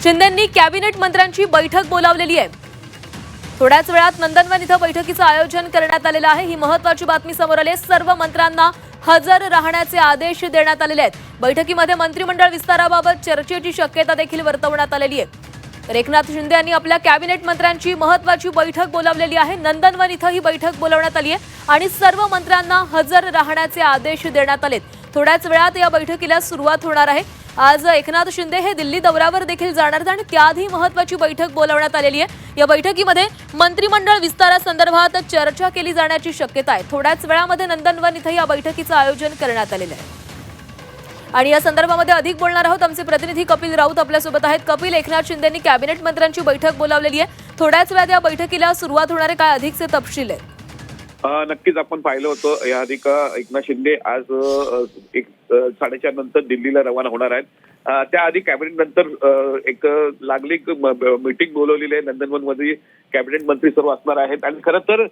शिंदेंनी cabinet मंत्र्यांची बैठक बोलावलेली आहे। थोड्याच वेळात नंदनवन इथं बैठकीचं आयोजन करण्यात आलेलं आहे। ही महत्त्वाची बातमी समोर आली आहे। सर्व मंत्र्यांना हजर राहण्याचे आदेश देण्यात आलेले आहेत। बैठकीमध्ये मंत्रिमंडळ विस्ताराबाबत चर्चेची शक्यता देखील वर्तवण्यात आलेली आहे। तर एकनाथ शिंदे यांनी आपल्या कॅबिनेट मंत्र्यांची महत्त्वाची बैठक बोलावलेली आहे। नंदनवन इथं ही बैठक बोलावण्यात आली आहे आणि सर्व मंत्र्यांना हजर राहण्याचे आदेश देण्यात आलेत। थोड्याच वेळात या बैठकीला सुरुवात होणार आहे। आज एकनाथ शिंदे हे दिल्ली दौऱ्यावर देखील जाणार आहेत आणि त्याआधी महत्त्वाची बैठक बोलावण्यात आलेली आहे। या बैठकीमध्ये मंत्रिमंडळ विस्तारासंदर्भात चर्चा केली जाण्याची शक्यता आहे। थोड्याच वेळामध्ये नंदनवन इथं या बैठकीचं आयोजन करण्यात आलेलं आहे आणि या संदर्भामध्ये अधिक बोलणार आहोत। आमचे प्रतिनिधी कपिल राऊत आपल्यासोबत आहेत। कपिल, एकनाथ शिंदेंनी कॅबिनेट मंत्र्यांची बैठक बोलावलेली आहे। थोड्याच वेळात या बैठकीला सुरुवात होणार आहे। काय अधिकचे तपशील आहेत? नक्कीच आपण पाहिलं होतं याआधी का एकनाथ शिंदे आज 4:30 नंतर दिल्लीला रवाना होणार आहेत। त्याआधी कॅबिनेट नंतर एक लागली मीटिंग बोलवलेली आहे। नंदनवन मध्ये कॅबिनेट मंत्री सर्व असणार आहेत आणि खरं तर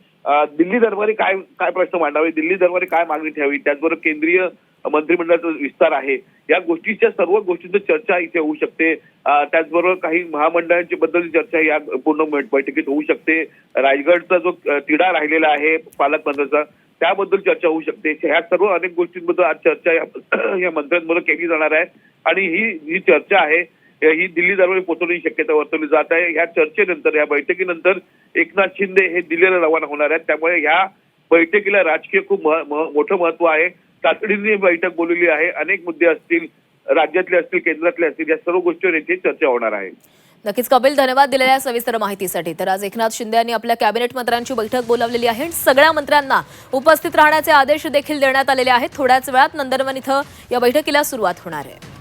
दिल्ली दरबारी काय काय प्रश्न मांडावे, दिल्ली दरबारी काय मागणी ठेवावी, त्याचबरोबर केंद्रीय मंत्रिमंडळाचा विस्तार आहे, या गोष्टीच्या सर्व गोष्टींची चर्चा इथे होऊ शकते। त्याचबरोबर काही महामंडळांची बद्दल चर्चा या पूर्ण बैठकीत होऊ शकते। राजगडचा जो तिढा राहिलेला आहे पालकमंत्र्याचा, त्याबद्दल चर्चा होऊ शकते। ह्या सर्व अनेक गोष्टींबद्दल आज चर्चा या मंत्र्यांबरोबर केली जाणार आहे आणि ही चर्चा आहे ही दिल्ली दरबारी पोहोचवण्याची शक्यता वर्तवली जात आहे। या चर्चेनंतर, या बैठकीनंतर एकनाथ शिंदे हे दिल्लीला रवाना होणार आहेत। त्यामुळे या बैठकीला राजकीय खूप मोठं महत्व आहे। तातडीने बैठक बोलवली आहे। अनेक मुद्दे असतील, राज्यातले असतील, केंद्रातले असतील, या सर्व गोष्टीवर येथे चर्चा होणार आहे। नक्कीच कपिल, धन्यवाद दिलेल्या सविस्तर माहितीसाठी। तर आज एकनाथ शिंदे यांनी आपल्या कॅबिनेट मंत्र्यांची बैठक बोलावलेली आहे। सगळ्या मंत्र्यांना उपस्थित राहण्याचे आदेश देखील देण्यात आलेले आहेत। थोड्याच वेळात नंदनवन इथं या बैठकीला सुरुवात होणार आहे।